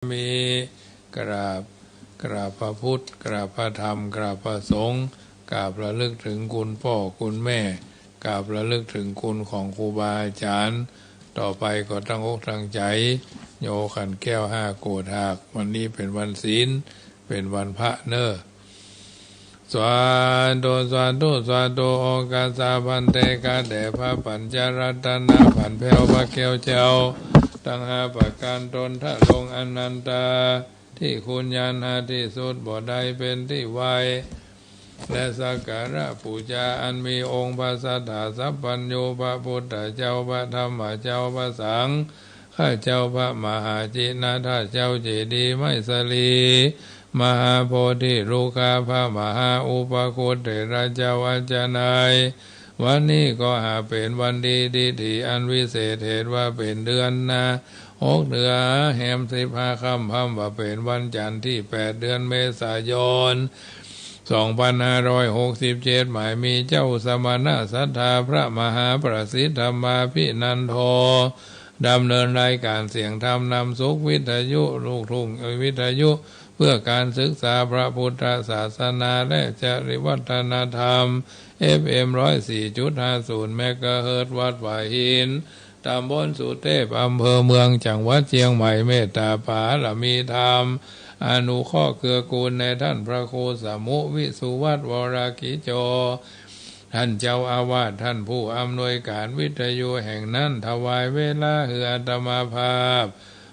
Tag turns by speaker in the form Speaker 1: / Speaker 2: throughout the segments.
Speaker 1: มีกราบพระพุทธกราบพระธรรมกราบพระสงฆ์กราบระลึกถึงคุณพ่อคุณแม่กราบระลึกถึงคุณของครูบาอาจารย์ต่อไปก็ตั้งอกตั้งใจโยขันแก้ว5 โกฏหากวันนี้เป็นวันศีลเป็นวันพระเนอะสวาโตสวาโตสวาโตโอกาสาพันเตกาเดพระปัญจรัตนาผันแผ่วพระแก้วเจ้าตั้ง5 ประการตนถ้าลงอนันตาที่คุณญาณหาที่สุดบ่ใดเป็นที่ไวและสักการะปูชาอันมีองค์พระสัทธาสัพพัญญูพระพุทธเจ้าพระธรรมเจ้าพระสังฆข้าเจ้าพระมหาจินาถเจ้าเจดีย์ไมสลีมหาโพธิลูกาพระมหาอุปคุตเถระเจ้าอาจารย์วันนี้ก็หาเป็นวันดีที่อันวิเศษเหตุว่าเป็นเดือนนะ6 เดือนแห่ม15 ค่ำว่าเป็นวันจันทร์ที่8 เดือนเมษายน2567หมายมีเจ้าสมณะสัทธาพระมหาประสิทธธรรมาภินันโทดำเนินรายการเสียงธรรมนำสุขวิทยุลูกทุ่งวิทยุเพื่อการศึกษาพระพุทธศาสนาและจริยวัฒนธรรม FM 104.50 เมกะเฮิรตซ์วัดป่าหินตำบลสุเทพอำเภอเมืองจังหวัดเชียงใหม่เมตตาภาลมีธรรมอนุเคราะห์เกื้อกูลในท่านพระครูสมุวิสุวัฒน์วรกิโจท่านเจ้าอาวาสท่านผู้อำนวยการวิทยุแห่งนั้นถวายเวลาเฮืออาตมาภาพ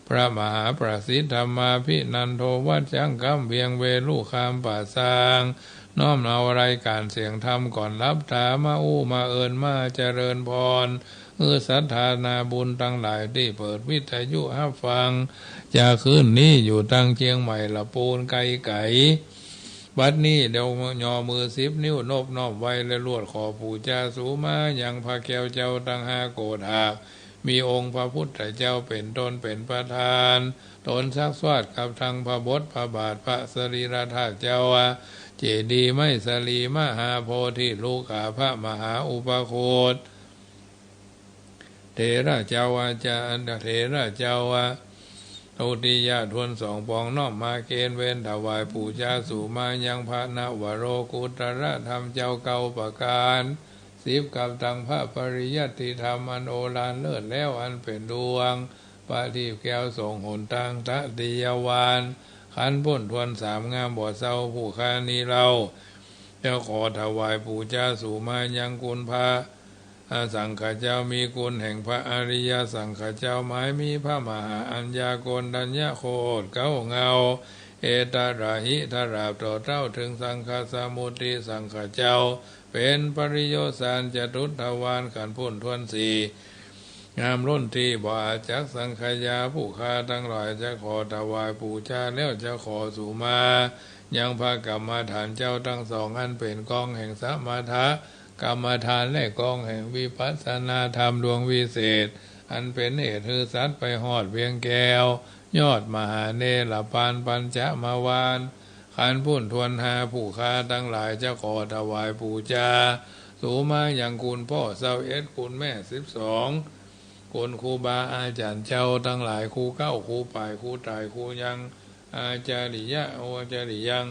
Speaker 1: พระมหาประสิทธธรรมาภินันโทวัดจังกำเวียงเวลุคามป่าซางน้อมเอารายการเสียงธรรมก่อนรับถามามาเอิญมาเจริญพรศรัทธานาบุญตั้งหลายที่เปิดวิทยุให้ฟังจะขึ้นนี้อยู่ตั้งเชียงใหม่ละปูนไก่บัดนี้เดี๋ยวยอมือ10 นิ้วนบนอบไว้และลวดขอปู่จาสูมาอย่างพระแก้วเจ้าตั้ง5 โกฏหากมีองค์พระพุทธเจ้าเป็นตนเป็นประธานตนซักสวดกับทางพระบทพระบาทพระสรีระธาตุเจ้าเจดีย์ไมสลีมหาโพธิลูกาพระมหาอุปโคตเถระเจ้าอาจารย์เถระเจ้าตุติยาทวน2 ปองน้อมมาเกณฑ์เว้นถวายปู่จาสู่มายังพระนวโรกุตระธรรมเจ้าเก่าประการ10กับตังพระปริยัติธรรมอันโอฬารเลิศแล้วอันเป็นดวงปาทีแก้วส่งหนตังตะติยวานขันพ้นทวน3 งามบ่เศร้าผู้คานีเราจะขอถวายปู่จาสู่มายังคุณพระสังฆเจ้ามีคุณแห่งพระอริยสังฆเจ้าหมายมีพระมหาอัญญาโกณฑัญญโคตเก้าเงาเอตระหิทราบต่อเต้าถึงสังฆสมุติสังฆเจ้าเป็นปริโยสารจตุทวารขันพุ่นทวน4งามล้นที่บ่าจักสังขยาผู้ค้าทั้งหลายจะขอถวายปู่จาแล้วจะขอสู่มายังพระกรรมฐานเจ้าทั้ง2อันเป็นกองแห่งสมถะกรรมฐานและกองแห่งวิปัสสนาธรรมดวงวิเศษอันเป็นเหตุคือสัตว์ไปหอดเวียงแก้วยอดมหาเนรปานปัญจมาวานขันพุ่นทวน5ผู้ค้าทั้งหลายจะขอถวายปู่จาสู่มาอย่างคุณพ่อ21คุณแม่12คุณครูบาอาจารย์เจ้าทั้งหลายครูเก้าครูป่ายครูตายครูยังอาจาริยะโออาจาริยัง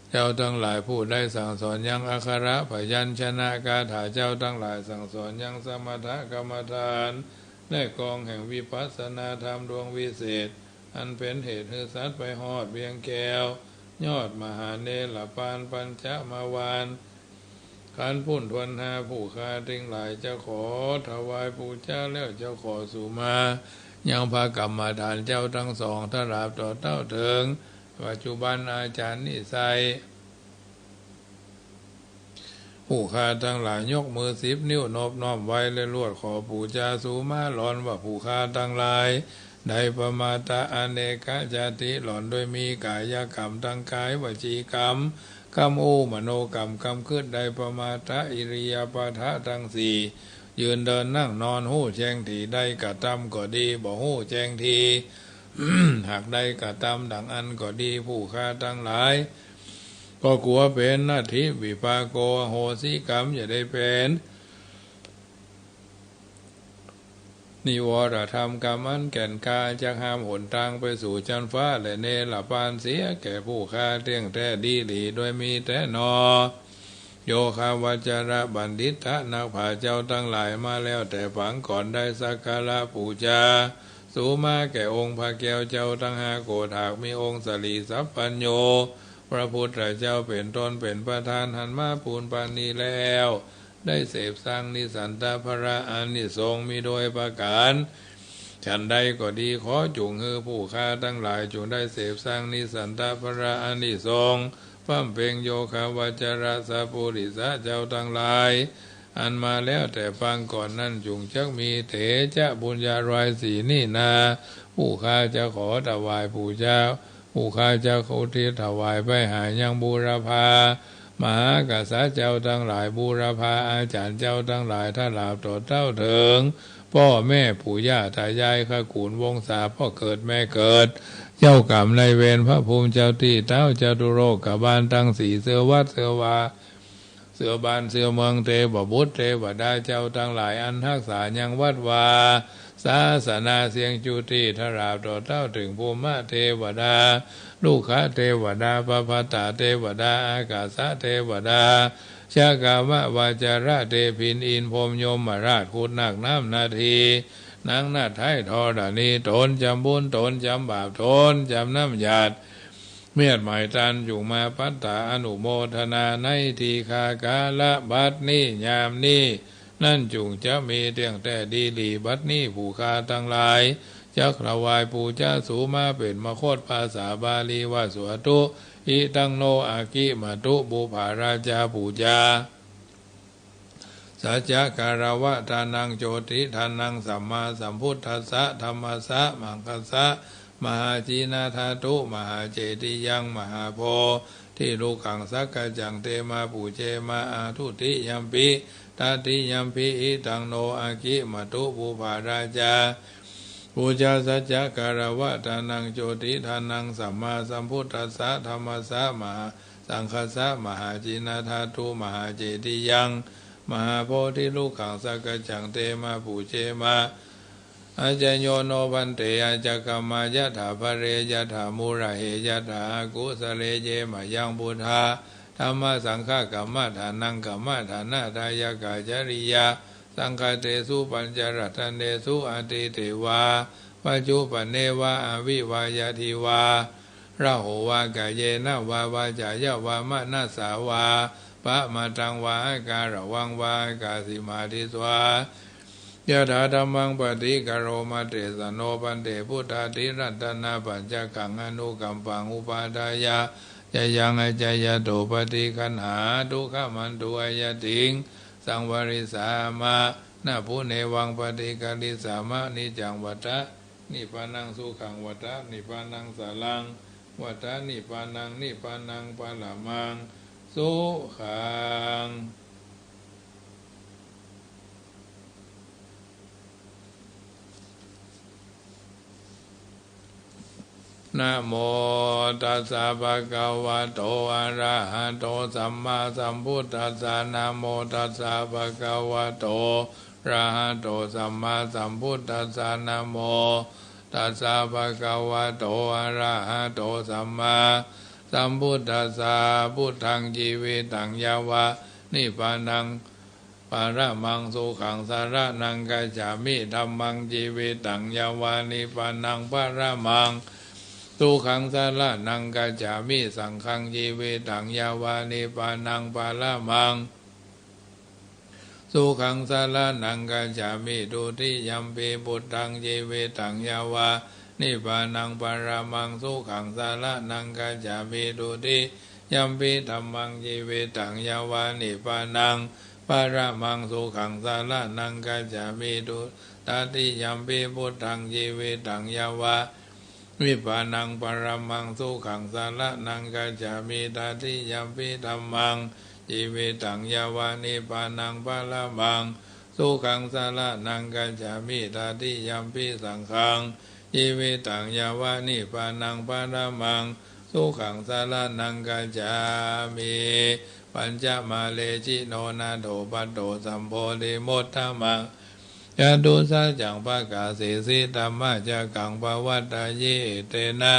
Speaker 1: เจ้าทั้งหลายผู้ได้สั่งสอนยังอัคระพยัญชนะคาถาเจ้าทั้งหลายสั่งสอนยังสมถกรรมฐานและกองแห่งวิปัสสนาธรรมดวงวิเศษอันเป็นเหตุให้สัตว์ไปหอดเวียงแก้วยอดมหาเนรปานปัญจมาวานขันพุ่นทวน5ผู้ค้าทั้งหลายจะขอถวายปู่เจ้าแล้วจะขอสู่มายังพระกรรมฐานเจ้าทั้ง2ตราบต่อเต้าเถิงปัจจุบันอาจารย์นิสัยผู้ค้าทั้งหลายยกมือ10 นิ้วนบน้อมไว้และลวดขอปู่จาสูมาหลอนว่าผู้ค้าทั้งหลายได้ประมาตะอเนกจาติหลอนโดยมีกายกรรมทางกายวจีกรรมกรรมมโนกรรมกรรมขึ้นได้ประมาตะอิริยาปถะทั้ง4ยืนเดินนั่งนอนหู้แจ้งทีได้กระทำก็ดีบ่หู้แจ้งทีหากได้กระทำดังอันก็ดีผู้ค้าทั้งหลายก็กลัวเป็นนาทิวิปากโกโหสิกรรมอย่าได้เป็น นิวรธรรมกรรมันแก่นกาจะห้ามหนทางไปสู่จันฟ้าและเนรปานเสียแก่ผู้ฆ่าเที่ยงแท้ดีหลีโดยมีแต่นอโยคาวจระบัณฑิตะนักผ่าเจ้าทั้งหลายมาแล้วแต่ฝังก่อนได้สักการะปูชาสูมาแก่องค์พระแก้วเจ้าทั้งห้าโกฏหากมีองค์สลีสัพพัญโยพระพุทธเจ้าเป็นตนเป็นประธานหันมาปูนปานนี้แล้วได้เสพสร้างนิสันตภระอานิสงส์มีโดยประการฉันใดก็ดีขอจุงฮือผู้ฆ่าทั้งหลายจงได้เสพสร้างนิสันตภระอานิสงส์ฟั่มเพ่งโยคาวจระสัพพุริสะเจ้าทั้งหลายอันมาแล้วแต่ฟังก่อนนั้นจุงจักมีเถจะบุญญารายสีนี่นาผู้ฆ่าจะขอถวายผู้เจ้าผู้ฆ่าจะอุทิศถวายไปหายังบูรพามหากษัตริย์เจ้าทั้งหลายบูรพาอาจารย์เจ้าทั้งหลายถ้าหลาบต่อเต้าเถิงพ่อแม่ปู่ย่าตายายข้ากูลวงศาพ่อเกิดแม่เกิดเจ้ากรรมนายเวรพระภูมิเจ้าที่เต้าจตุโรกบาลทั้งสี่เสือวัดเสือวาเสือบานเสือเมืองเทวบุตรเทวดาเจ้าทั้งหลายอันทักษายังวัดวาศาสนาเสียงจุติทราบต่อเต้าถึงภูมิเทวดาลูกค้าเทวดาปภัตตาเทวดาอากาศเทวดาชากาวะวาจาระเทพินอินพรหมยมราชคุณนักน้ำนาทีนางนาไทยทอดานีตนจำบุญตนจำบาปตนจำน้ำหยาดเมียดหมายตันอยู่มาปัตตาอนุโมทนาในทีคากาละบัดนี้ยามนี้นั่นจุงจะมีเตียงแต่ดีหลีบัดนี้ผู้คาทั้งหลายจักรวายปูจาสูมาเป็นมโคตภาษาบาลีว่าสวตุอิตังโนอากิมาตุบุภาราชาปูจาสัจจการวะทานังโจติทานังสัมมาสัมพุทธัสสะธรรมัสสะมังคัสสะมหาจีนาธาตุมหาเจติยังมหาโพที่ลูกขังสักกจังเตมาปูเจมาอาทุติยัมปิตาติยัมปิอิตังโนอากิมาตุบุภาราชาปูชาสัจจการวะทานังโจติทานังสัมมาสัมพุทธัสสะธรรมัสสะมหาสังคัสสะมหาจีนาธาตุมหาเจติยังมหาโพธิลูกขังสักกจังเตมาปูเจมาอาจโยโนพันเตอาจกรรมายะถาภเรยะถามูระเหยะถากุสเลเยมายังบุทธาธรรมสังฆกรรมฐานังกรรมฐานาทายกาจริยาสังฆเตสุปัญจรัตเนสุอาติเทวาปัจจุปเนวะอวิวายาทิวาระโหวากายเยนะวาวาจายาวามะนาสาวาปะมาตังวาการะวังวากาสิมาทิสวายะถาธรรมังปฏิกโรมาเตสโนปันเตพุทธาธิรัตนาปัญจกังอนุกัมปังอุปาทายาจยังอจยโตปฏิคันหาทุกขมันตุอายติงสังวริสามะนาภูเนวังปฏิกาลิสามะนิจังวัฏะนิพพานังสุขังวัฏะนิพพานังสาลังวัฏะนิพพานังนิพพานังปะละมังสุขังนะโมตัสสะภะคะวะโตอะระหะโตสัมมาสัมพุทธัสสะนะโมตัสสะภะคะวะโตอะระหะโตสัมมาสัมพุทธัสสะนะโมตัสสะภะคะวะโตอะระหะโตสัมมาสัมพุทธัสสะพุทธังชีวิตังยาวะนิพพานังปาระมังสุขังสารนังกัจฉามิธัมมังชีวิตังยาวะนิพพานังปาระมังสุขังสารนังกัจฉามิสังฆังชีวิตังยาวานิพพานังปาระมังสุขังสารนังกัจฉามิดุติยัมปิพุทธังชีวิตังยาวานิพพานังปาระมังสุขังสารนังกัจฉามิดุติยัมปิธัมมังชีวิตังยาวานิพพานังปาระมังสุขังสารนังกัจฉามิดุติยัมปิพุทธังชีวิตังยาวาวิปานังปรมังสุขังสารนังกัจฉามิตาติยัมปิธัมมังชีวิตังยาวานิปานังปรมังสุขังสารนังกัจฉามิตาติยัมปิสังฆังชีวิตังยาวานิปานังปรมังสุขังสารนังกัจฉามิปัญจมาเลจิโนนาโถปัตโตสัมโพธิมุตตมัง ยาดุสัจจังปะกาเสสิธัมมาจักขังปวัตตายิเตนะ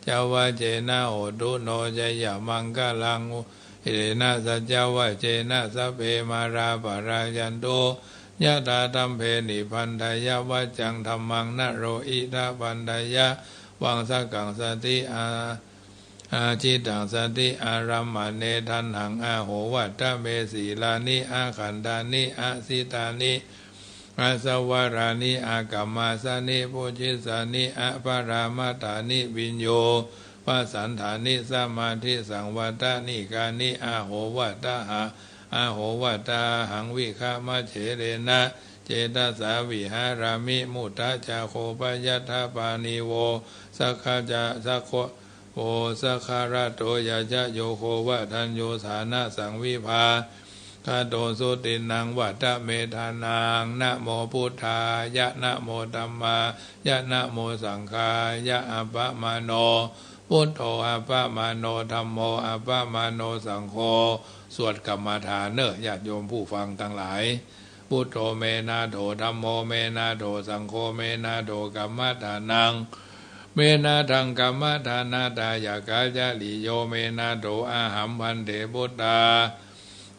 Speaker 1: จาวะเจนะโหตุโนจยมังกะลังอิเรนะสัจจวะเจนะสัพเพมาราปะรายันโตยะตาธัมเพนิพันธายะวัจจังธัมมังนะโรอิทาพันธายะวังสักขังสติอาจิตังสติอารัมมเนทันหังอาโหวัตตะเมสีลานิอาขันธานิอาสิตานิอาสวารานิอากรรมาสานิปุจิสานิอปารามาตานิวิญโยปัสสันฐานิสมาธิสังวัตานิกานิอาโหวัตตาหาอาโหวัตตาหังวิฆามะเฉเรนะเจตสาวิหารามิมุตตะจาโคปยัตถปานิโวสักขจาสักโคโอสักขาระโตยะจะโยโควะทันโยฐานะสังวิภาคาโตสุตินังวัตตะเมธานังนะโมพุทธายะนะโมธัมมายะนะโมสังฆายะอัปปะมาโนพุทโธอัปปะมาโนธัมโมอัปปะมาโนสังโฆสวดกรรมฐานเนอะญาติโยมผู้ฟังทั้งหลายพุทโธเมนาโถธัมโมเมนาโถสังโฆเมนาโถกัมมฐานังเมนาทังกัมมฐานาตายากาจาลิโยเมนาโถอาหัมพันเตพุทธา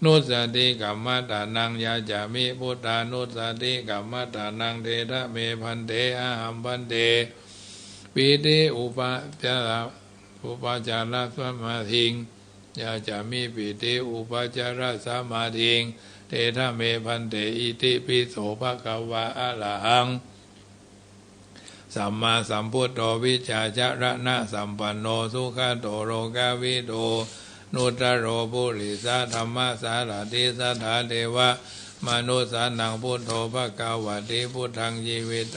Speaker 1: นุสติกัมมฐานังยาจามิพุทธานุสติกัมมฐานังเทระเมพันเตอาหัมพันเตปีติอุปจาระสมาธิงยาจามิปีติอุปจาระสมาธิงเทระเมพันเตอิติปิโสภะคะวะอะระหังสัมมาสัมพุทโธวิชาจารณะสัมปันโนสุขโตโรกาวิโตนุตตโรปุริสาธรรมสารติสัทธาเทวะมนุสานังพุทโธภะคะวะติพุทธังชีวิต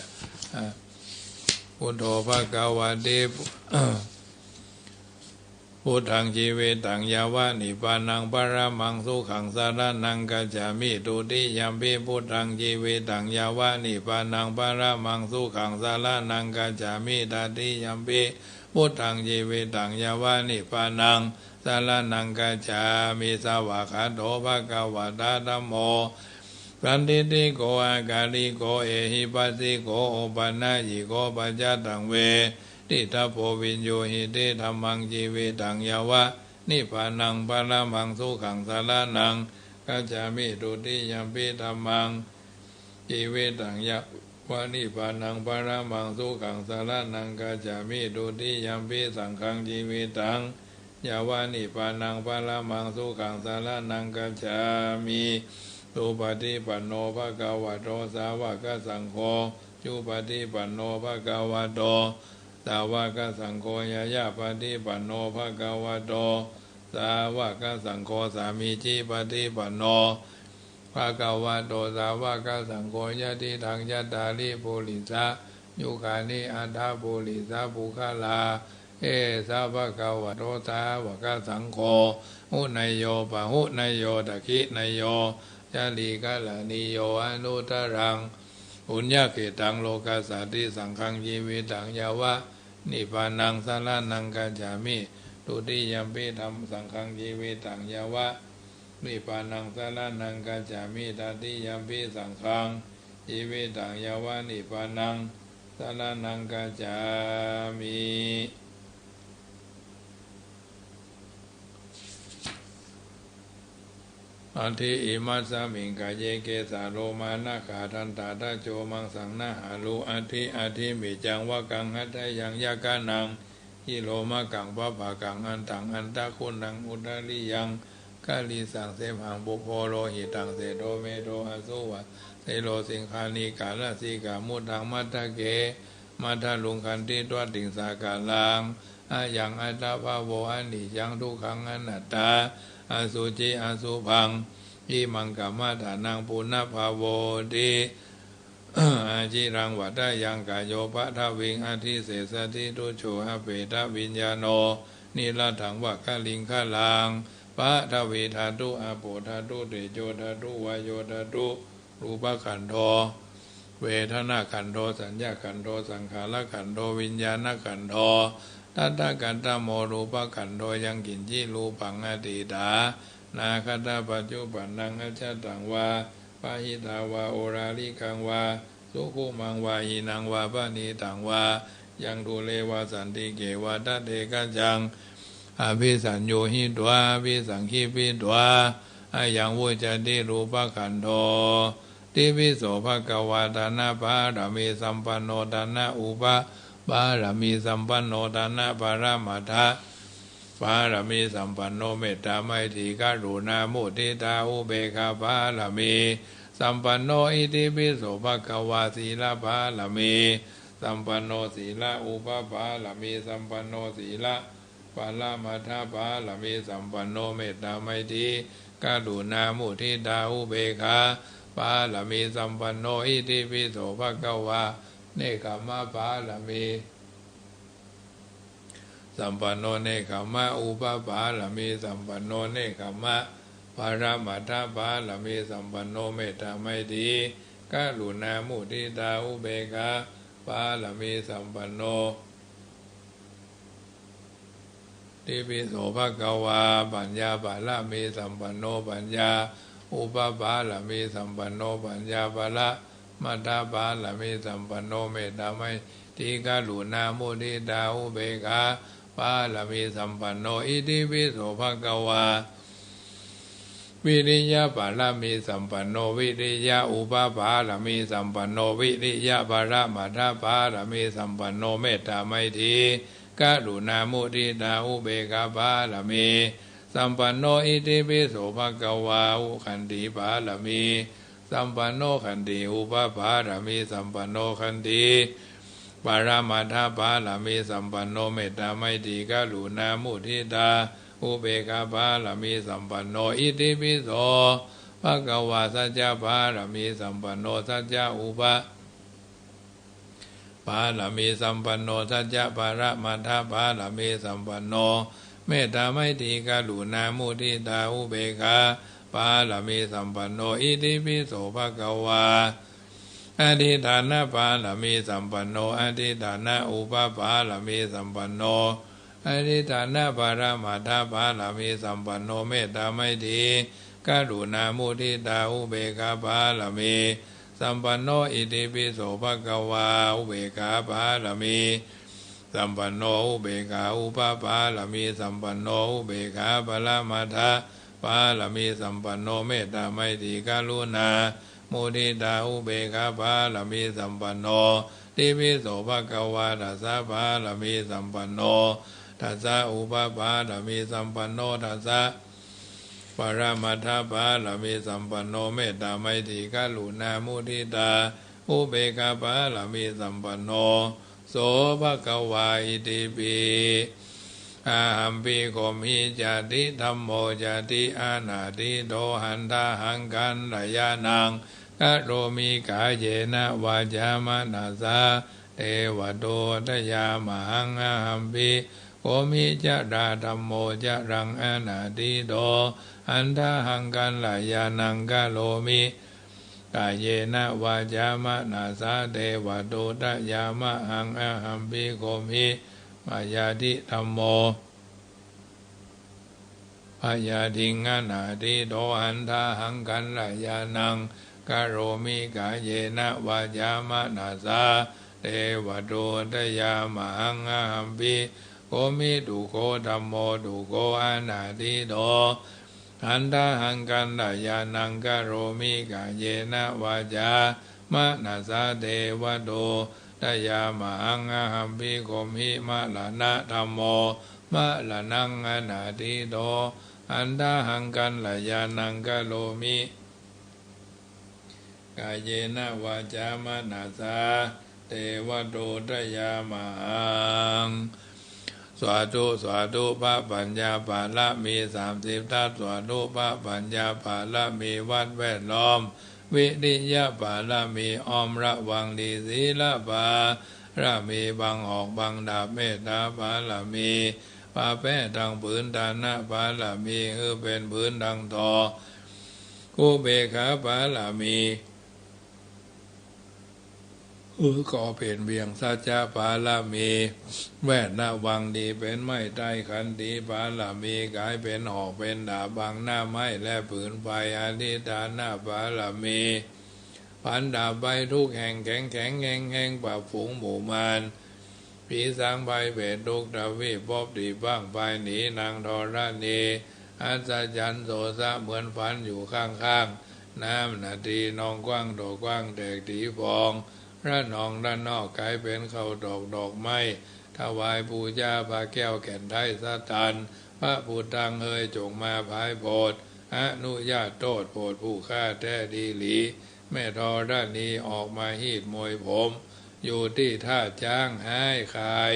Speaker 1: พุทโธภะคะวะติพุทธังชีวิตังยาวะนิพพานังปรมังสุขังสารนังกัจจามิตุติยัมปิพุทธังชีวิตังยาวะนิพพานังปรมังสุขังสารนังกัจจามิตติยัมปิพุทธังชีวิตังยาวะนิพพานังสารนังกัจจามิสวากขาโตภะคะวะตาธัมโมสันติติโกอากาลิโกเอหิปัสสิโกโอปันนายิโกปัจจตังเวติทัพโพวิญโยหิเตธัมมังชีวิตังยาวะนิพพานังปรมังสุขังสารนังกัจจามิตุติยัมปิธัมมังชีวิตังยาวะนิพพานังปรมังสุขังสารนังกัจจามิตุติยัมปิสังฆังชีวิตังยาวะนิพพานังปรมังสุขังสารนังกัจจามิสุปฏิปันโนภะคะวะโตสาวกสังโฆจุปฏิปันโนภะคะวะโตสาวกสังโฆยายาปฏิปันโนภะคะวะโตสาวกสังโฆสามีจิปฏิปันโนภะคะวะโตสาวกสังโฆยะติทังยัตตาลิปุริสะยุคานิอัฏฐปุริสะภูคาลาเอสะภะคะวะโตสาวกสังโฆหุนายโยปะหุนายโยตะคินายโยจาลีกาลานิโยอนุตรังปุญญเกตังโลกัสสติสังฆังชีวิตังยาวะนิพพานังสารนังกัจจามิตุติยัมปิธัมสังฆังชีวิตังยาวะนิพพานังสารนังกัจจามิตติยัมปิสังฆังชีวิตังยาวะนิพพานังสารนังกัจจามิอันทิอิมัสสมิงกายเยเกสาโลมานาขาทันตาตาโจมังสังนาหาลูอันทิมิจังวะกังหัตถยังยากานังฮิโลมากังปะภากังอันตังอันตะคุณังอุตริยังกาลีสังเสหังบุพโพโลหิตังเสโดเมโดอสุวะเสโลสิงคานีกาลสีกามุตังมัตตะเกมัทธลุงคันติตัวติงสากาลังอายังอัตตาภาโวอันนิยังทุกขังอนัตตาอสุจิอสุพังอิมังกัมมาฐานังปุณณภาโวติอาจิรังวัฏยังกายโยปะทวิงอธิเสสติตุโชหเปตวิญญาโนนิรัถังวะคะลิงคะลังปะทวิธาตุอาโปธาตุเตโชธาตุวายโยธาตุรูปขันโธเวทนาขันโธสัญญาขันโธสังขารขันโธวิญญาณขันโธตัตตะกันตโมรูปขันโธยังกินจิรูปังอติตานาคตาปัจจุบันนังอัจฉตังวา ปาหิตาวาโอราลิกังวาสุขุมังวาหินังวาปณีตังวายังทุเลวาสันติเกวาทัตเตกัจจังอภิสัญโยหิตวาภิสังคีปิตวาอายังวุจติรูปขันโธติวิโสภะกวาทานาภารมีสัมปันโนทานะอุปบารมีสัมปันโนทานะปรมัตถะบารมีสัมปันโนเมตตาไมตรีกรุณามุทิตาอุเบกขาบารมีสัมปันโนอิติปิโสภะกวาสีลบารมีสัมปันโนศีลอุปบารมีสัมปันโนศีลปาลมัทถบารมีสัมปันโนเมตตาไมตรีกรุณามุทิตาอุเบกขาบารมีสัมปันโนอิติปิโสภะกวาเนกขัมมะบารมีสัมปันโนเนกขัมมะอุปบารมีสัมปันโนเนกขัมมะปรมัตถบารมีสัมปันโนเมตตาไมตรีกรุณามุทิตาอุเบกขาบารมีสัมปันโนติปิโสภะกวาปัญญาบารมีสัมปันโนปัญญาอุปบารมีสัมปันโนปัญญาบาลมัตถบารมีสัมปันโนเมตตาไมตรีกรุณามุทิตาอุเบกขาบารมีสัมปันโนอิติปิโสภะกวาวิริยะบารมีสัมปันโนวิริยะอุปบารมีสัมปันโนวิริยะบารมัตถบารมีสัมปันโนเมตตาไมตรีกรุณามุทิตาอุเบกขาบารมีสัมปันโนอิติปิโสภะกวาอุขันติบารมีสัมปันโนขันติอุปบารมีสัมปันโนขันติปรมัตถบารมีสัมปันโนเมตตาไมตรีกรุณามุทิตาอุเบกขาบารมีสัมปันโนอิติปิโสภะกวาสัจจะบารมีสัมปันโนสัจจะอุปบารมีสัมปันโนสัจจะปรมัตถบารมีสัมปันโนเมตตาไมตรีกรุณามุทิตาอุเบกขาบารมีสัมปันโนอิติปิโสภะกวาอธิฐานะบารมีสัมปันโนอธิฐานะอุปบารมีสัมปันโนอธิฐานะปรมัตถบารมีสัมปันโนเมตตาไมตรีกรุณามุทิตาอุเบกขาบารมีสัมปันโนอิติปิโสภะกวาอุเบกขาบารมีสัมปันโนอุเบกขาอุปบารมีสัมปันโนอุเบกขาปรมัตถบารมีสัมปันโนเมตตาไมตรีกรุณามุทิตาอุเบกขาบารมีสัมปันโนติปิโสภะกวาทัสสะบารมีสัมปันโนทัสสะอุปบารมีสัมปันโนทัสสะปรมัตถบารมีสัมปันโนเมตตาไมตรีกรุณามุทิตาอุเบกขาบารมีสัมปันโนโสภะกวาอิติปิอาหัมปิโคมิจติธัมโมจติอานาติโตหันทาหังกันรยานังกโรมิกาเยนะวาจามนาสาเทวโตทยามหังอาหัมปิโคมิจราธัมโมจรังอานาติโตหันทาหังกันรยานังกโรมิกาเยนะวาจามนาสาเทวโตทยามหังอาหัมปิโคมิมายาติธัมโมพยาทิงานาติโตหันทาหังกันรยานังกโรมิกาเยนะวาจามนาสาเทวโตทยามหังอาหัมปิโคมิตุโคธัมโมตุโคอานาติโตหันทาหังกันรยานังกโรมิกาเยนะวาจามนาสาเทวโตทยามหังอาหัมปิโคมิมะละนะธัมโมมะละนังอนาติโตอันทาหังกันรยานังกโลมิกายเยนะวาจามนาสาเทวโตทยามหังสวาธุพระปัญญาภาละมี30ทัศสวาธุพระปัญญาภาละมีวัดแวดล้อมวิริยะภาละมีอ้อมระวังดีศีลภาละมีบังออกบังดาบเมตตาภาละมีปาแป้ดังผืนฐานะภาละมีเป็นผืนดังทอกุเบกขาภาละมี ก็เป็นเบียงสัจจะปาลามีแวดระวังดีเป็นไม้ใต้ขันดีปาลามีกลายเป็นหอกเป็นดาบบางหน้าไม้และผืนไฟอธิษฐานหน้าปาลามีพันดาบใบทุกแห่งแข็งแข็งแห่งแห่งป่าฝูงหมู่มารผีสางใบเบ็ดทุกดาวิบอบดีบ้างไปหนีนางธรณีอัศจรรย์โสสะเหมือนฝันอยู่ข้างๆน้ำนาทีนองกว้างโดกว้างแตกตีฟองระนองด้านนอกกลายเป็นเขาดอกไม้ถวายบูชาพระแก้วแก่นไทยสตันพระพุทธังเฮยจงมาภายโพดอนุญาตโทษโปรดผู้ฆ่าแท้ดีหลีแม่ทอด้านนี้ออกมาหีดมวยผมอยู่ที่ท่าจ้างหายคาย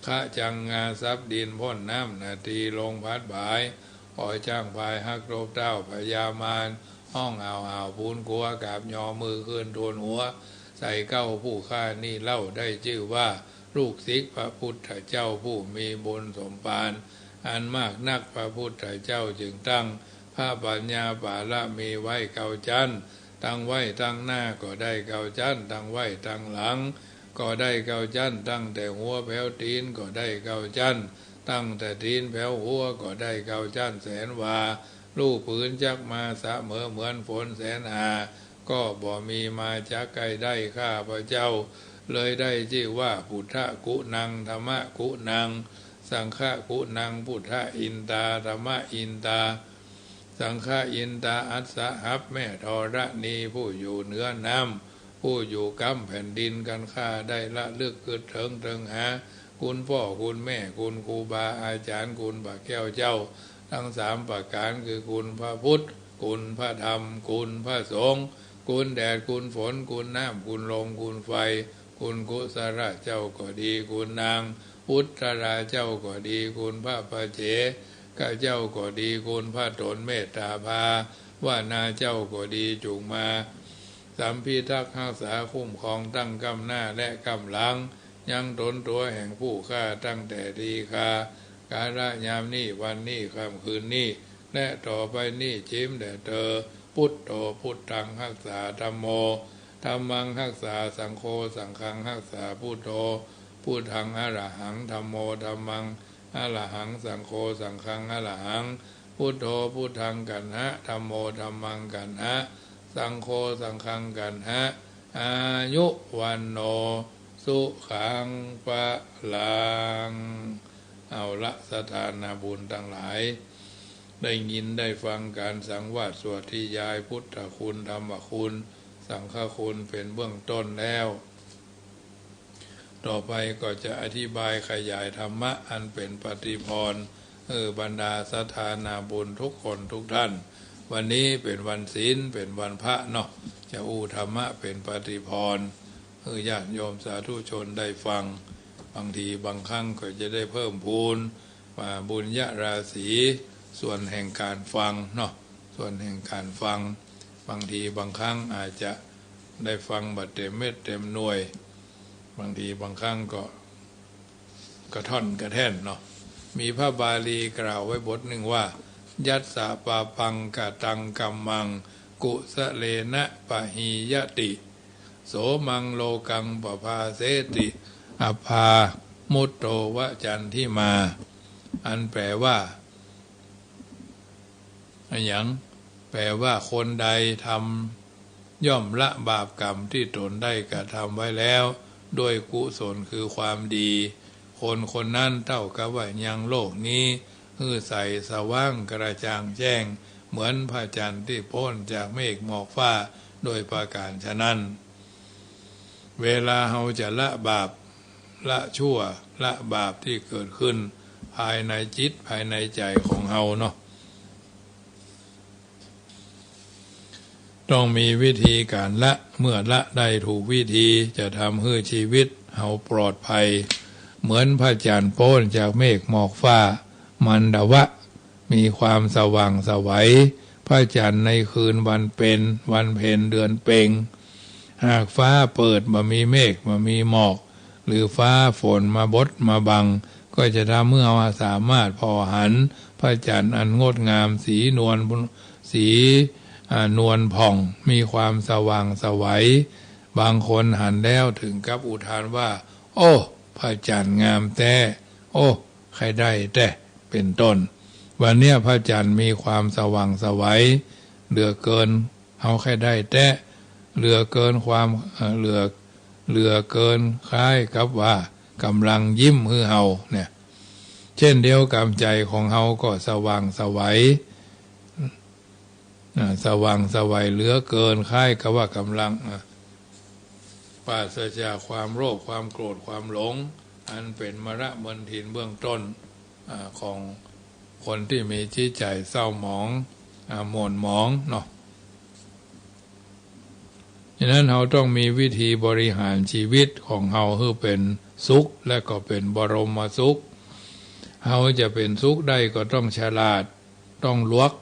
Speaker 1: ขะจังงาซับดินพ่นน้ำนาทีลงพัดบายปล่อยจ้างพายฮักรบเต้าพญามารห้องอ่าวพูนกัวกับยอมือขึ้นทวนหัวใส่เก้าผู้ฆ่านี่เล่าได้ชื่อว่าลูกศิษย์พระพุทธเจ้าผู้มีบุญสมปานอันมากนักพระพุทธเจ้าจึงตั้งพระปัญญาปาละมีไว้เก้าชั้นตั้งไว้ตั้งหน้าก็ได้เก้าชั้นตั้งไว้ตั้งหลังก็ได้เก้าชั้นตั้งแต่หัวแผ่วตีนก็ได้เก้าชั้นตั้งแต่ตีนแผ่วหัวก็ได้เก้าชั้นแสนวาลูกปืนจักมาเสมอเหมือนฝนแสนหาก็บ่มีมาจากไกลได้ข้าพระเจ้าเลยได้ชื่อว่าพุทธกุนังธรรมกุนังสังฆกุนังพุทธอินตาธรรมอินตาสังฆอินตาอัสสหับแม่ธรณีผู้อยู่เหนือน้ำผู้อยู่กำแผ่นดินกันข้าได้ละลึกกึดเถิงหาคุณพ่อคุณแม่คุณครูบาอาจารย์คุณพระแก้วเจ้าทั้งสามประการคือคุณพระพุทธคุณพระธรรมคุณพระสงฆ์คุณแดดคุณฝนคุณน้ำคุณลมคุณไฟคุณกุศลเจ้าก็ดีคุณนางพุทธราเจ้าก็ดีคุณพระปัจเจกเจ้าก็ดีคุณพระตนเมตตาภาว่านาเจ้าก็ดีจุงมาสัมพิทักษ์รักษาคุ้มครองตั้งกำหน้าและกำหลังยังตนตัวแห่งผู้ฆ่าตั้งแต่ดีคากาลยามนี้วันนี้ค่ำคืนนี้และต่อไปนี้จิ้มแด่เธอพุทโธพุทธังรักษาธัมโมธัมมังรักษาสังโฆสังฆังรักษาพุทโธพุทธังอรหังธัมโมธัมมังอรหังสังโฆสังฆังอรหังพุทโธพุทธังกันหะธัมโมธัมมังกันหะสังโฆสังฆังกันหะอายุวันโนสุขังปะลังเอาละสถานาบุญทั้งหลายได้ยินได้ฟังการสังวาสสวดที่ยายพุทธคุณธรรมคุณสังฆคุณเป็นเบื้องต้นแล้วต่อไปก็จะอธิบายขยายธรรมะอันเป็นปฏิภรณ์บรรดาสถานาบุญทุกคนทุกท่านวันนี้เป็นวันศีลเป็นวันพระเนาะจะธรรมะเป็นปฏิภรณ์ญาติโยมสาธุชนได้ฟังบางทีบางครั้งก็จะได้เพิ่มพูนบุญญาราศีส่วนแห่งการฟังเนาะส่วนแห่งการฟังบางทีบางครั้งอาจจะได้ฟังบัดเต็มเม็ดเต็มหน่วยบางทีบางครั้งก็กระท่อนกระแท่นเนาะมีพระบาลีกล่าวไว้บทหนึ่งว่ายัสสะปาปังกะตังกัมมังกุสะเลนะปะหียติโสมังโลกังปภาเสติอภามุตโตวะจันทิมาอันแปลว่าอย่างแปลว่าคนใดทำย่อมละบาปกรรมที่ตนได้กระทำไว้แล้วด้วยกุศลคือความดีคนนั้นเท่ากับว่ายังโลกนี้ใสสว่างกระจ่างแจ้งเหมือนพระจันทร์ที่พ้นจากเมฆหมอกฟ้าโดยประการฉะนั้นเวลาเราจะละบาปละชั่วละบาปที่เกิดขึ้นภายในจิตภายในใจของเราเนาะต้องมีวิธีการละเมื่อละได้ถูกวิธีจะทำให้ชีวิตเราปลอดภัยเหมือนพระจันทร์โพ้นจากเมฆหมอกฟ้ามันดาวะมีความสว่างไสวพระจันทร์ในคืนวันเป็นวันเพ็ญเดือนเพ็งหากฟ้าเปิดมามีเมฆมามีหมอกหรือฟ้าฝนมาบดมาบังก็จะทำเมื่อเราสามารถพอหันพระจันทร์อันงดงามสีนวลผ่องมีความสว่างไสว บางคนหันแล้วถึงกับอุทานว่าโอ้พระจันทร์งามแต่โอ้ใครได้แต่เป็นต้นวันเนี้ยพระจันทร์มีความสว่างไสวเหลือเกินเอาใครได้แต่เหลือเกินความเหลือเกินคล้ายกับว่ากำลังยิ้มฮือเฮาเนี่ยเช่นเดียวกับใจของเฮาก็สว่างไสวสว่างไสวเหลือเกินคล้ายกับว่ากำลังปราศจากความโลภความโกรธความหลงอันเป็นมรมนทินเบื้องต้นของคนที่มีจิตใจเศร้าหมองหม่นหมองเนาะฉะนั้นเราต้องมีวิธีบริหารชีวิตของเราให้เป็นสุขและก็เป็นบรมสุขเราจะเป็นสุขได้ก็ต้องฉลาดต้องลวก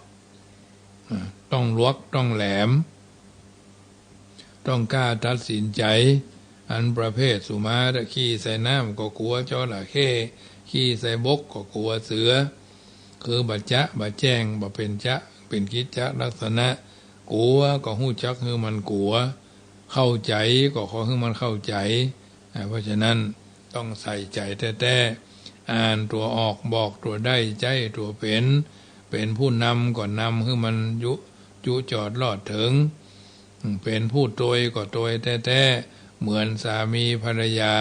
Speaker 1: ต้องแหลมต้องกล้าตัดสินใจอันประเภทสุมาตะขี้ใส่น้ำก็กลัวจระเข้ขี้ใส่บกก็กลัวเสือคือบัจจะบัจแจ้งบัเป็นจะเป็นกิจจะลักษณะกลัวก็หู้จักคือมันกลัวเข้าใจก็ขอให้มันเข้าใจเพราะฉะนั้นต้องใส่ใจแท้ๆอ่านตัวออกบอกตัวได้ใจตัวเป็นผู้นำก็นำให้มันยุจอดลอดถึงเป็นผู้โตยก็โตยแท้ๆเหมือนสามีภรรยา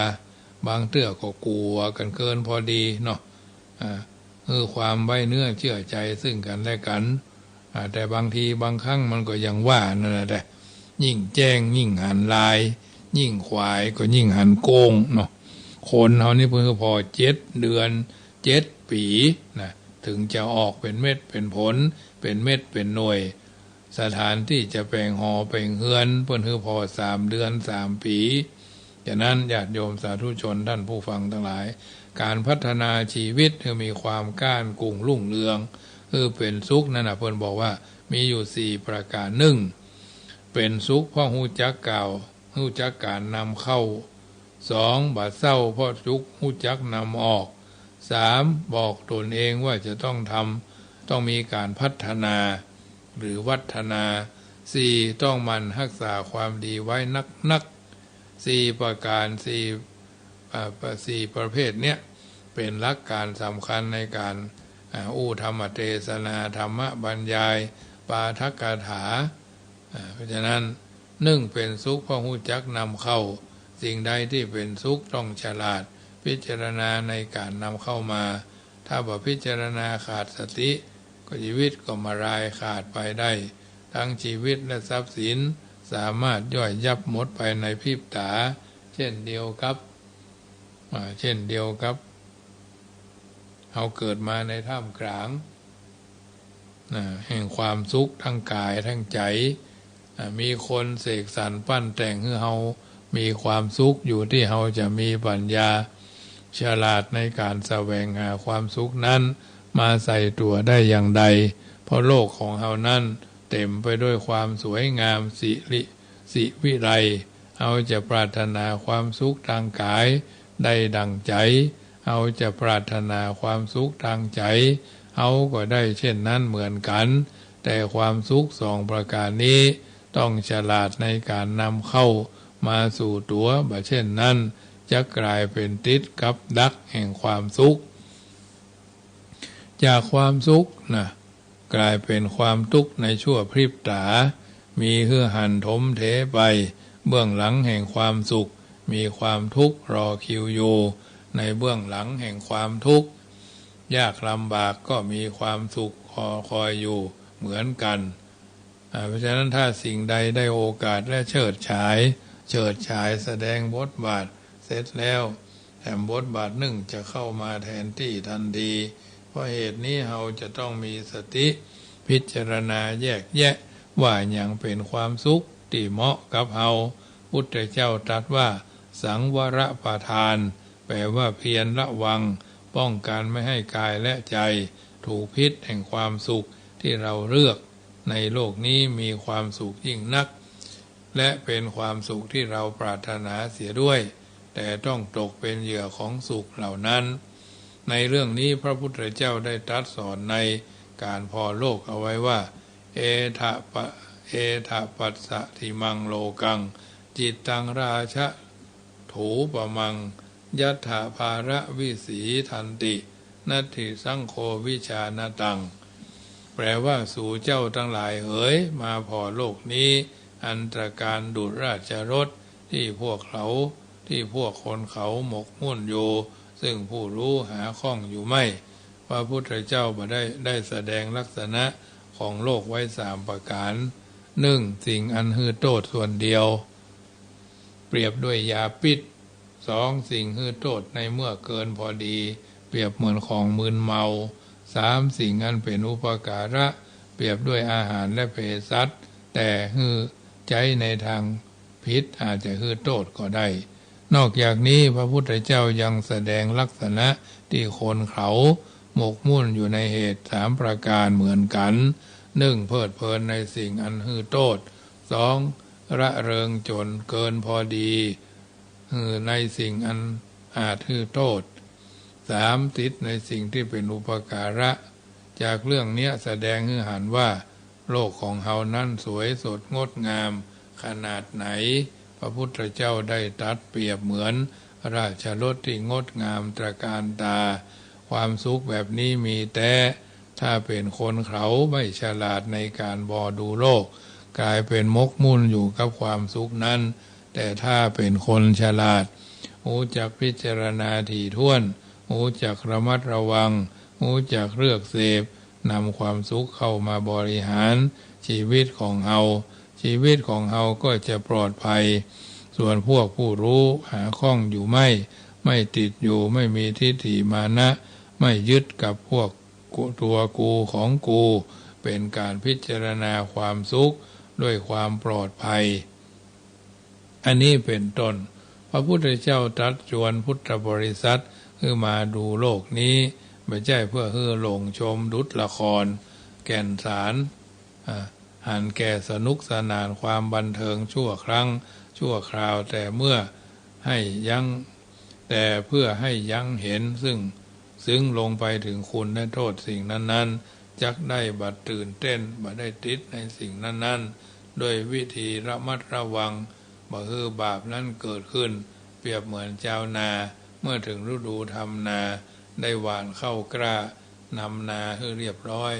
Speaker 1: บางเตื้อก็กลัวกันเกินพอดีเนาะความไว้เนื้อเชื่อใจซึ่งกันและกันแต่บางทีบางครั้งมันก็ยังว่านั่นแหละยิ่งแจ้งยิ่งหันลายยิ่งควายก็ยิ่งหันโกงเนาะคนเขานี่เพิ่งพอ7 เดือน7 ปีนะถึงจะออกเป็นเม็ดเป็นผลเป็นเม็ดเป็นหน่วยสถานที่จะแปลงหอแปลงเฮือนเพิ่นคือพอ3 เดือน3 ปีฉะนั้นญาติโยมสาธุชนท่านผู้ฟังทั้งหลายการพัฒนาชีวิตให้มีความก้านกุ่งรุ่งเรืองเป็นสุขนั่นน่ะเพิ่นบอกว่ามีอยู่4 ประการ1เป็นสุขเพราะฮู้จักกล่าวฮู้จักการนำเข้า2บาดเศร้าเพราะทุกข์ฮู้จักนำออก3บอกตนเองว่าจะต้องมีการพัฒนาหรือวัฒนา4ต้องมันรักษาความดีไว้นัก4ประการ4ประเภทเนี้ยเป็นหลักการสำคัญในการธรรมเทศนาธรรมบรรยายปาฐกถาเพราะฉะนั้น1เป็นสุขเพราะรู้จักนำเข้าสิ่งใดที่เป็นสุขต้องฉลาดพิจารณาในการนำเข้ามาถ้าบ่พิจารณาขาดสติก็ชีวิตก็มารายขาดไปได้ทั้งชีวิตและทรัพย์สินสามารถย่อยยับหมดไปในพริบตาเช่นเดียวกับเราเกิดมาในท่ามกลางแห่งความสุขทั้งกายทั้งใจมีคนเสกสรรปั้นแต่งให้เรามีความสุขอยู่ที่เราจะมีปัญญาฉลาดในการแสวงหาความสุขนั้นมาใส่ตัวได้อย่างใดเพราะโลกของเรานั้นเต็มไปด้วยความสวยงามสิวิไลเราจะปรารถนาความสุขทางกายได้ดังใจเราจะปรารถนาความสุขทางใจเราก็ได้เช่นนั้นเหมือนกันแต่ความสุข2 ประการนี้ต้องฉลาดในการนำเข้ามาสู่ตัวบ่เช่นนั้นจะกลายเป็นติดกับดักแห่งความสุขจากความสุขกลายเป็นความทุกข์ในชั่วพริบตามีหันถมเทไปเบื้องหลังแห่งความสุขมีความทุกข์รอคิวอยู่ในเบื้องหลังแห่งความทุกข์ยากลำบากก็มีความสุขคอยอยู่เหมือนกันเพราะฉะนั้นถ้าสิ่งใดได้โอกาสและเฉิดฉายแสดงบทบาทเสร็จแล้วแถมบทบาท1จะเข้ามาแทนที่ทันทีเพราะเหตุนี้เราจะต้องมีสติพิจารณาแยกแยะว่าอย่างเป็นความสุขที่เหมาะกับเราพุทธเจ้าตรัสว่าสังวรประทานแปลว่าเพียรระวังป้องกันไม่ให้กายและใจถูกพิษแห่งความสุขที่เราเลือกในโลกนี้มีความสุขยิ่งนักและเป็นความสุขที่เราปรารถนาเสียด้วยแต่ต้องตกเป็นเหยื่อของสุขเหล่านั้นในเรื่องนี้พระพุทธเจ้าได้ตรัสสอนในการพอโลกเอาไว้ว่าเอทะปัสสะทิมังโลกัง จิตตังราชะถูปมังยัตถาภาระวิสีทันตินัตถิสังโฆวิชานตังแปลว่าสู่เจ้าทั้งหลายเอ๋ยมาพอโลกนี้อันตรการดุจราชรถที่พวกคนเขาหมกมุ่นอยู่ซึ่งผู้รู้หาข้องอยู่ไม่พระพุทธเจ้าได้แสดงลักษณะของโลกไว้3 ประการ1สิ่งอันฮือโทษส่วนเดียวเปรียบด้วยยาพิษ2สิ่งฮือโทษในเมื่อเกินพอดีเปรียบเหมือนของมึนเมา3สิ่งอันเป็นอุปการะเปรียบด้วยอาหารและเภสัชแต่ฮือใจในทางพิษอาจจะฮือโทษก็ได้นอกจากนี้พระพุทธเจ้ายังแสดงลักษณะที่คนเขาหมกมุ่นอยู่ในเหตุ3 ประการเหมือนกัน1เพลิดเพลินในสิ่งอันฮือโทษ2ระเริงจนเกินพอดีในสิ่งอันอาจฮือโทษ3ติดในสิ่งที่เป็นอุปการะจากเรื่องนี้แสดงให้เห็นว่าโลกของเฮานั้นสวยสดงดงามขนาดไหนพระพุทธเจ้าได้ตรัสเปรียบเหมือนราชรถที่งดงามตระการตาความสุขแบบนี้มีแต่ถ้าเป็นคนเขาไม่ฉลาดในการดูโลกกลายเป็นมกมุ่นอยู่กับความสุขนั้นแต่ถ้าเป็นคนฉลาดรู้จักพิจารณาถี่ถ้วนรู้จักระมัดระวังรู้จักเลือกเสพนำความสุขเข้ามาบริหารชีวิตของเฮาก็จะปลอดภัยส่วนพวกผู้รู้หาข้องอยู่ไม่ติดอยู่ไม่มีทิฏฐิมานะไม่ยึดกับพวกตัวกูของกูเป็นการพิจารณาความสุขด้วยความปลอดภัยอันนี้เป็นต้นพระพุทธเจ้าตรัสชวนพุทธบริษัทคือมาดูโลกนี้ไม่ใช่เพื่อหลงชมดุจละครแก่นสารหันแก่สนุกสนานความบันเทิงชั่วครั้งชั่วคราวแต่เพื่อให้ยั้งเห็นซึ่งลงไปถึงคุณและโทษสิ่งนั้นๆจักได้บัดตื่นเต้นบัดได้ติดในสิ่งนั้นๆโดยวิธีระมัดระวังบ่บาปนั้นเกิดขึ้นเปรียบเหมือนชาวนาเมื่อถึงฤดูทำนาได้หว่านข้าวกล้านำนาให้เรียบร้อย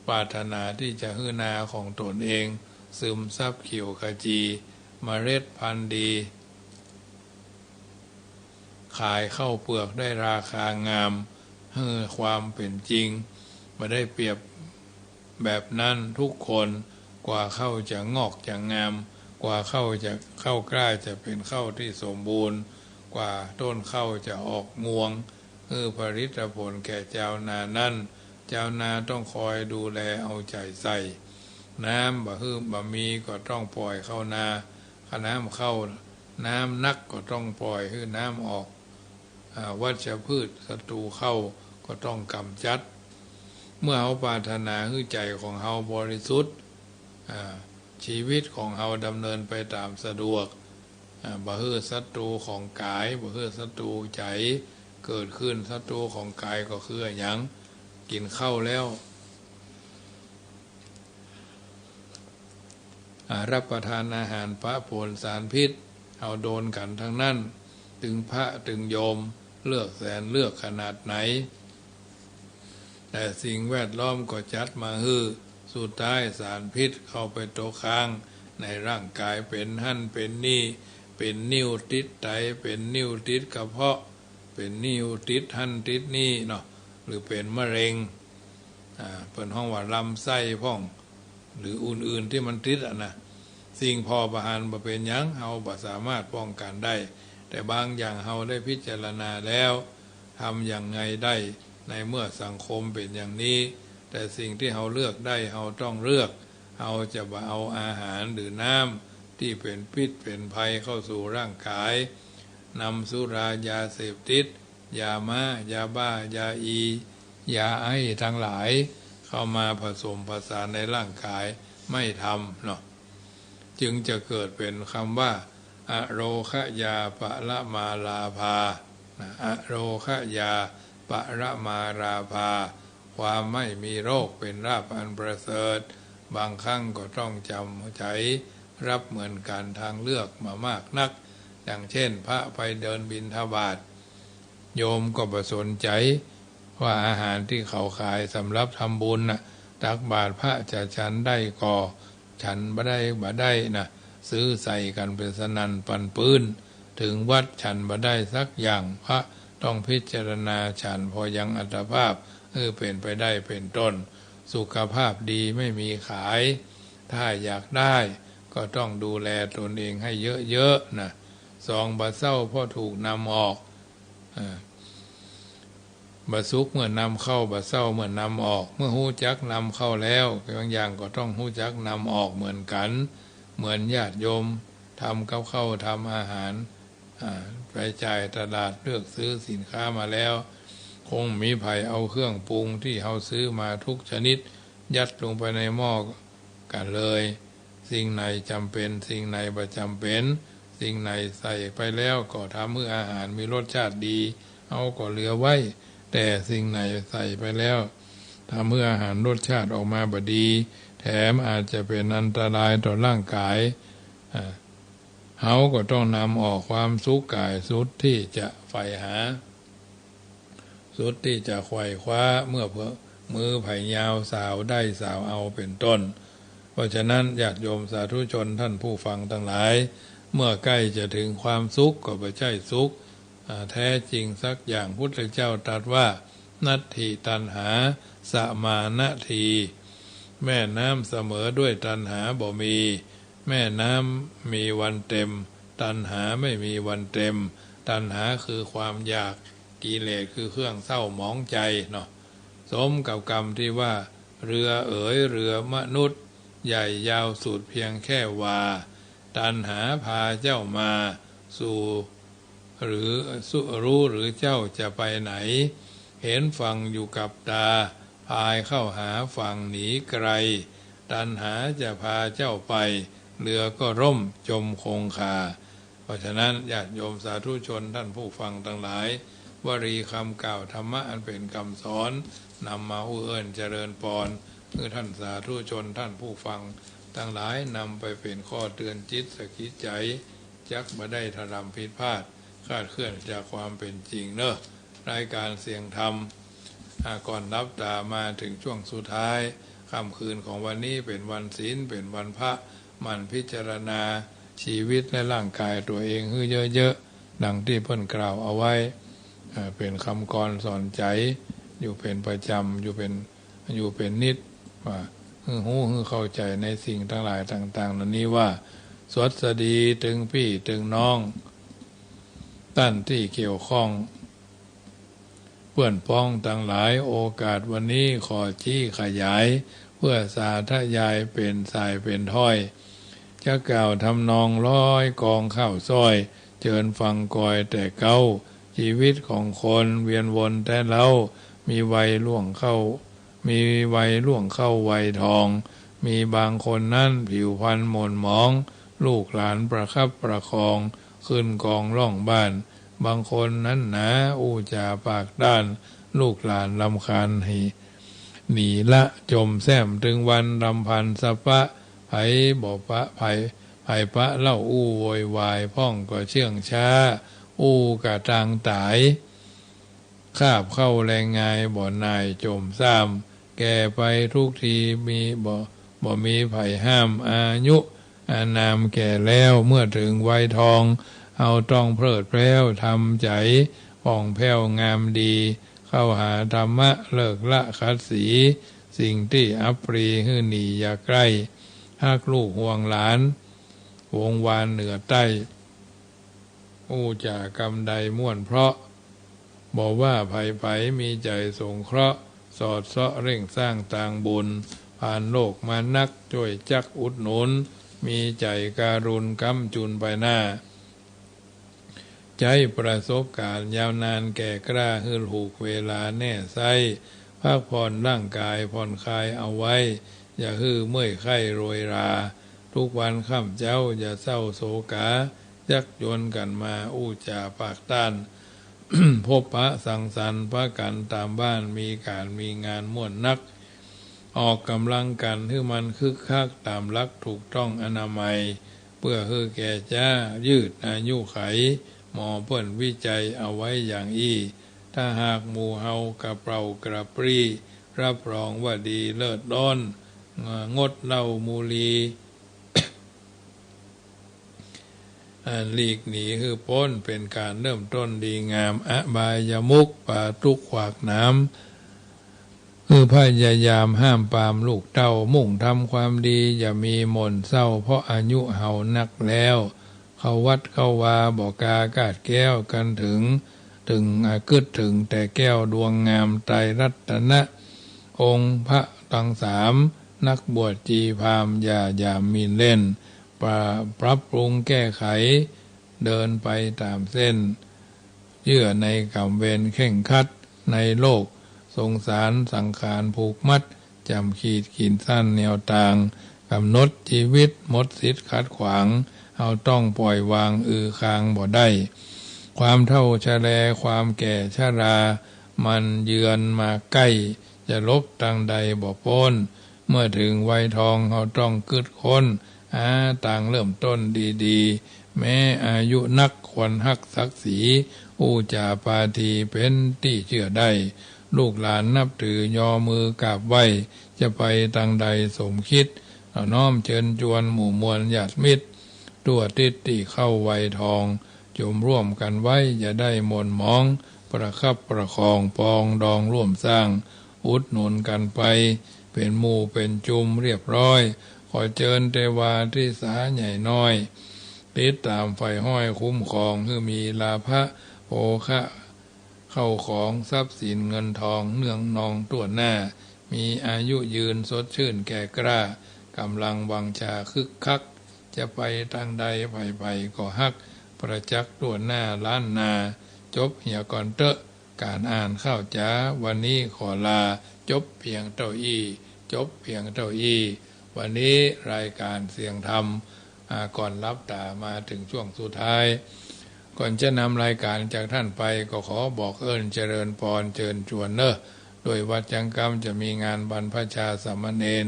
Speaker 1: ปรารถนาที่จะให้นาของตนเองซึมซับเขียวขจีเมล็ดพันธุ์ดีขายข้าวเปลือกได้ราคางามให้ความเป็นจริงไม่ได้เปรียบแบบนั้นทุกคนกว่าข้าวจะงอกจะงามกว่าข้าวกล้าจะเป็นข้าวที่สมบูรณ์กว่าต้นข้าวจะออกงวงผลิตผลแก่ชาวนานั้นชาวนาต้องคอยดูแลเอาใจใส่น้ำบะมีก็ต้องปล่อยเข้านาน้ำเข้าน้ำนักก็ต้องปล่อยให้น้ำออกวัชพืชศัตรูเข้าก็ต้องกำจัดเมื่อเฮาปรารถนาให้ใจของเฮาบริสุทธิ์ชีวิตของเฮาดำเนินไปตามสะดวกบ่ให้ศัตรูของกายบ่ให้ศัตรูใจเกิดขึ้นศัตรูของกายก็คือหยังกินข้าวแล้วรับประทานอาหารปะปนสารพิษเอาโดนกันทั้งนั้นถึงพระถึงโยมเลือกแสนเลือกขนาดไหนแต่สิ่งแวดล้อมก็จัดมาสุดท้ายสารพิษเข้าไปตกค้างในร่างกายเป็นหั่นเป็นนี่เป็นนิ่วติดไตเป็นนิ่วติดกระเพาะเป็นนิ่วติดหั่นติดนี่เนาะหรือเป็นมะเร็งเป็นห้องว่าลำไส้พ่องหรืออื่นๆที่มันติดนะสิ่งพอประหารบ่เป็นหยังเฮาบ่สามารถป้องกันได้แต่บางอย่างเฮาได้พิจารณาแล้วทำอย่างไงได้ในเมื่อสังคมเป็นอย่างนี้แต่สิ่งที่เฮาเลือกได้เฮาต้องเลือกเฮาจะบ่เอาอาหารหรือน้ำที่เป็นพิษเป็นภัยเข้าสู่ร่างกายนำสุรายาเสพติดยามายาบ้ายายาไอทั้งหลายเข้ามาผสมผสานในร่างกายไม่ทำเนาะจึงจะเกิดเป็นคำว่าอโรคะยาปะละมาลาภาอโรคะยาปะละมาราภาความไม่มีโรคเป็นลาภอันประเสริฐบางครั้งก็ต้องจำใจ รับเหมือนการทางเลือกมามากนักอย่างเช่นพระไปเดินบิณฑบาตโยมก็ประสนใจว่าอาหารที่เขาขายสำหรับทำบุญนะตักบาตรพระจะฉันได้ก่อฉันบ่ได้นะซื้อใส่กันเป็นสนั่นปันปื้นถึงวัดฉันบ่ได้สักอย่างพระต้องพิจารณาฉันพอยังอัตภาพเป็นไปได้เป็นต้นสุขภาพดีไม่มีขายถ้าอยากได้ก็ต้องดูแลตนเองให้เยอะๆนะสองบะเศร้าพ่อถูกนำออกบะซุกเมื่อนำเข้าบะเศร้าเมื่อนำออกเมื่อหู้จักนำเข้าแล้วบางอย่างก็ต้องหู้จักนำออกเหมือนกันเหมือนญาติโยมทำกับข้าวทำอาหารไปจ่ายตลาดเลือกซื้อสินค้ามาแล้วคงมีไผเอาเครื่องปรุงที่เขาซื้อมาทุกชนิดยัดลงไปในหม้อกันเลยสิ่งไหนจำเป็นสิ่งไหนประจำเป็นสิ่งไหนใส่ไปแล้วก็ทำให้อาหารมีรสชาติดีเอาก็เหลือไว้แต่สิ่งไหนใส่ไปแล้วทำให้อาหารรสชาติออกมาบดีแถมอาจจะเป็นอันตรายต่อร่างกายเขาก็ต้องนำออกความสุขกายสุดที่จะใฝ่หาสุดที่จะไขว่คว้าเมื่อมือไผ่ยาวสาวได้สาวเอาเป็นต้นเพราะฉะนั้นญาติโยมสาธุชนท่านผู้ฟังทั้งหลายเมื่อใกล้จะถึงความสุขก็ไม่ใช่สุขแท้จริงสักอย่างพุทธเจ้าตรัสว่านัตถิตัณหาสมานะทีแม่น้ำเสมอด้วยตัณหาบ่มีแม่น้ำมีวันเต็มตัณหาไม่มีวันเต็มตัณหาคือความอยากกิเลสคือเครื่องเศร้าหมองใจเนาะสมกับกรรมที่ว่าเรือเรือมนุษย์ใหญ่ยาวสุดเพียงแค่วาตัณหาพาเจ้ามาสู่หรือรู้หรือเจ้าจะไปไหนเห็นฝั่งอยู่กับตาพายเข้าหาฝั่งหนีไกลตัณหาจะพาเจ้าไปเรือก็ร่มจมคงคาเพราะฉะนั้นญาติโยมสาธุชนท่านผู้ฟังทั้งหลายวลีคำกล่าวธรรมะอันเป็นคำสอนนำมาเอื้อนเจริญพรคือท่านสาธุชนท่านผู้ฟังทั้งหลายนำไปเป็นข้อเตือนจิตสกิดใจจักบ่ได้ทำผิดพลาดคลาดเคลื่อนจากความเป็นจริงเนอะรายการเสียงธรรมก่อนรับตามาถึงช่วงสุดท้ายค่ำคืนของวันนี้เป็นวันศีลเป็นวันพระมันพิจารณาชีวิตและร่างกายตัวเองให้เยอะๆดังที่เพิ่นกล่าวเอาไว้เป็นคำกรสอนใจอยู่เป็นประจำอยู่เป็นนิดว่าหูเข้าใจในสิ่งทั้งหลายต่างๆเหล่านี้ว่าสวัสดีถึงพี่ถึงน้องท่านที่เกี่ยวข้องเพื่อนพ้องทั้งหลายโอกาสวันนี้ขอชี้ขยายเพื่อสาธยายเป็นสายเป็นถ้อยจะกล่าวทำนองร้อยกองข้าวซ้อยเจิญฟังกอยแต่เก้าชีวิตของคนเวียนวนแต่เรามีวัยล่วงเข้าวัยทองมีบางคนนั่นผิวพรรณหม่นหมองลูกหลานประคับประคองขึ้นกองล่องบ้านบางคนนั้นหนาอู้จาปากด้านลูกหลานรำคาญให้หนีละจมแซมถึงวันรำพันสะปะไผบ่ปะไผปะเล่าอู้โวยวายพ่องก็เชื่องช้าอู้กะตางตายคาบเข้าแรงงายบ่อนายจมซ้ำแก่ไปทุกทีมีบ่มีไผห้ามอายุอานามแก่แล้วเมื่อถึงวัยทองเอาต้องเพลิดเพลินทำใจผ่องแผ้วงามดีเข้าหาธรรมะเลิกละคัดสีสิ่งที่อัปรีหื้อหนีอย่าใกล้หากลูกห่วงหลานวงวานเหนือใต้อู้จากรรมใดม่วนเพราะบอกว่าไผมีใจสงเคราะห์สอดเสาะเร่งสร้างต่างบุญผ่านโลกมานักช่วยจักอุดหนุนมีใจการุณกำจุนไปหน้าใจประสบการณ์ยาวนานแก่กล้าหือหูกเวลาแน่ไส้พักผ่อนร่างกายผ่อนคลายเอาไว้อย่าหื้อเมื่อยไข้โรยราทุกวันค่ำเจ้าอย่าเศร้าโศกายักยนกันมาอู้จาปากต้าน พบพระสังสรรค์พระกันตามบ้านมีการมีงานม่วนนักออกกำลังกันให้มันคึกคักตามหลักถูกต้องอนามัย เพื่อให้แก่จ้ายืดอายุไขหมอเพิ่นวิจัยเอาไว้อย่างอี้ถ้าหากหมู่เฮากระเปร่ากระปรี้รับรองว่าดีเลิศล้นงดเหล้ามูลีหลีกหนีคือพ้นเป็นการเริ่มต้นดีงามอบายมุขปาทุกขวากน้ำคือพยายามห้ามปามลูกเต้ามุ่งทำความดีอย่ามีหม่นเศร้าเพราะอายุเฮานักแล้วเขาวัดเขาวาบอกกากาดแก้วกันถึงกึดถึงแต่แก้วดวงงามไตรรัตนะองค์พระทั้งสามนักบวชจีพามอย่ามีเล่นปรับปรุงแก้ไขเดินไปตามเส้นเยื่อในกรรมเวรเข่งคัดในโลกสงสารสังขารผูกมัดจำขีดขีดสั้นแนวทางกำหนดชีวิตหมดสิทธิ์ขัดขวางเอาต้องปล่อยวางคางบ่ได้ความเท่าชราความแก่ชรามันเยือนมาใกล้จะลบทางใดบ่พ้นเมื่อถึงวัยทองเขาต้องกึดค้นต่างเริ่มต้นดีๆแม้อายุนักควรฮักศักดิ์ศรีอุจาปาทีเป็นที่เชื่อได้ลูกหลานนับถือยอมือกราบไหว้จะไปทางใดสมคิดน้อมเชิญชวนหมู่มวลญาติมิตรตัวติดที่เข้าวัยทองจมร่วมกันไว้อย่าได้หม่นหมองประคับประคองปองดองร่วมสร้างอุดหนุนกันไปเป็นหมู่เป็นจุมเรียบร้อยขอเชิญเทวาที่สาใหญ่น้อยติดตามไฟห้อยคุ้มครองคือมีลาภะโภคะเข้าของทรัพย์สินเงินทองเนื่องนองตัวหน้ามีอายุยืนสดชื่นแก่กล้ากำลังวังชาคึกคักจะไปทางใดไปก็ฮักประจักษ์ตัวหน้าล้านนาจบเหี่ยก่อนเตอะการอ่านข้าวจ้าวันนี้ขอลาจบเพียงเท่าอี้วันนี้รายการเสียงธรรมก่อนรับตามาถึงช่วงสุดท้ายก่อนจะนำรายการจากท่านไปก็ขอบอกเอิ้นเจริญพรเชิญชวนโดยวัดจังกรรมจะมีงานบรรพชาสามเณร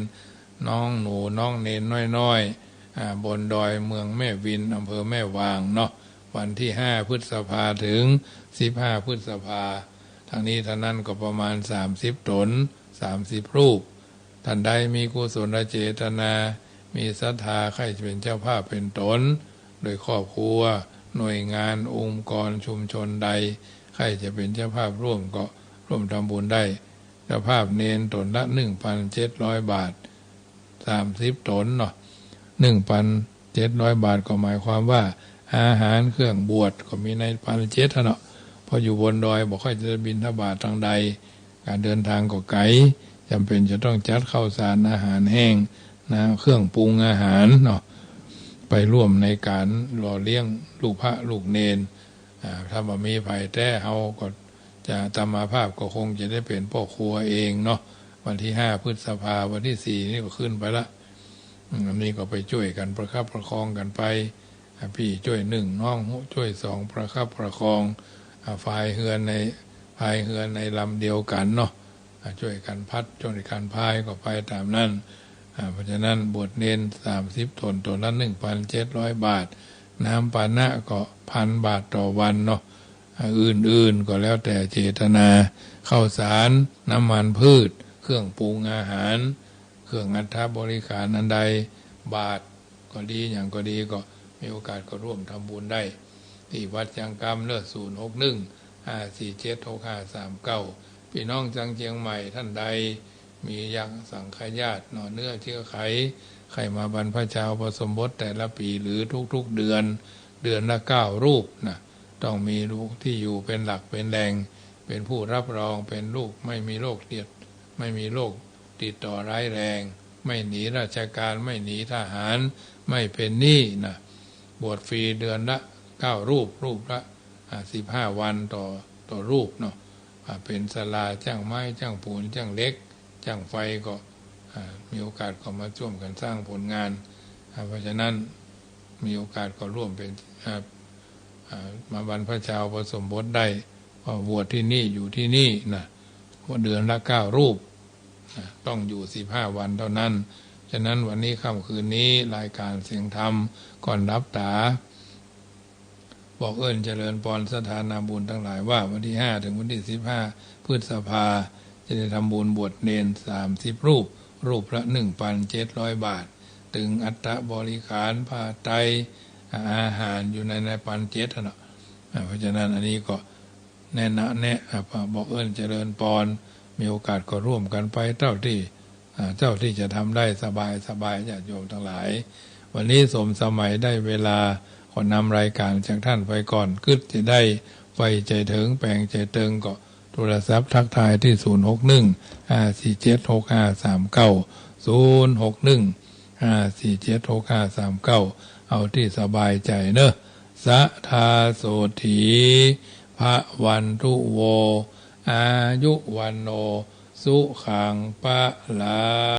Speaker 1: น้องหนูน้องเนนน้อยบนดอยเมืองแม่วินอำเภอแม่วางวันที่5 พฤษภาถึง15 พฤษภาทางนี้ท่านนั้นก็ประมาณ30 ตน30 รูปท่านใดมีกุศลเจตนามีศรัทธาใครจะเป็นเจ้าภาพเป็นตนโดยครอบครัวหน่วยงานองค์กรชุมชนใดใครจะเป็นเจ้าภาพร่วมก็ร่วมทำบุญได้เจ้าภาพเนนตนละ 1,700 บาท30 ตน1,700 บาทก็หมายความว่าอาหารเครื่องบวชก็มีใน1,700พออยู่บนดอยบอกค่อยจะบิณฑบาตทางใดการเดินทางก็ไกลจำเป็นจะต้องจัดข้าวสารอาหารแห้งเครื่องปรุงอาหารไปร่วมในการหล่อเลี้ยงลูกพระลูกเนนถ้าบ่มีไผแต่เฮาก็จะตามมาภาพก็คงจะได้เป็นพ่อครัวเองวันที่5 พฤษภาวันที่4นี่ก็ขึ้นไปละอันนี้ก็ไปช่วยกันประคับประคองกันไปพี่ช่วย1น้องช่วย2ประคับประคองพายเฮือนในลำเดียวกันช่วยกันพัดช่วยกันพายก็ไปตามนั้นเพราะฉะนั้นบวชเนน30 ตนตนละ 1,700 บาทน้ำปานะก็ 1,000 บาทต่อวันอื่นๆก็แล้วแต่เจตนาข้าวสารน้ำมันพืชเครื่องปรุงอาหารเครื่องอัฐบริการอันใดบาทก็ดีอย่างก็ดีก็มีโอกาสก็ร่วมทำบุญได้ที่วัดจังกรรม061-547-6539พี่น้องจังเชียงใหม่ท่านใดมียังสังฆญาติเนื้อเชื้อไขใครมาบรรพชาอุปสมบทแต่ละปีหรือทุกๆเดือนละ9 รูปต้องมีลูกที่อยู่เป็นหลักเป็นแหล่งเป็นผู้รับรองเป็นลูกไม่มีโรคติดต่อร้ายแรงไม่หนีราชการไม่หนีทหารไม่เป็นหนี้บวชฟรีเดือนละ9 รูปละ15 วันต่อรูปเป็นศาลาจ้างไม้จ้างปูนจ้างเหล็กจ้างไฟก็มีโอกาสก็มาร่วมกันสร้างผลงานเพราะฉะนั้นมีโอกาสก็ร่วมเป็นมาบรรพชาอุปสมบทได้บวชที่นี่อยู่ที่นี่ว่าเดือนละ9 รูปต้องอยู่15 วันเท่านั้นฉ ฉะนั้นวันนี้ค่ำคืนนี้รายการเสียงธรรมก่อนรับตาบอกเจริญพรสถานาบุญทั้งหลายว่าวันที่5ถึงวันที่15พฤษภาจะได้ทำบุญบวชเนร30 รูปละ 1,700 บาทถึงอัตบริขารผ้าไตรอาหารอยู่ใน1,700นะเพราะฉะนั้นอันนี้ก็แนะบอกเจริญพรมีโอกาสก็ร่วมกันไปเท่าที่จะทำได้สบายญาติโยมทั้งหลายวันนี้สมสมัยได้เวลาขอนำรายการจากท่านไปก่อนกึศจะได้ไฟใจถึงแปลงใจเติงก็โทรศัพท์ทักทายที่061-547-6539 เอาที่สบายใจเนอะสะทาโสถีพระวันทุโวอายุวันโนสุขังปะลา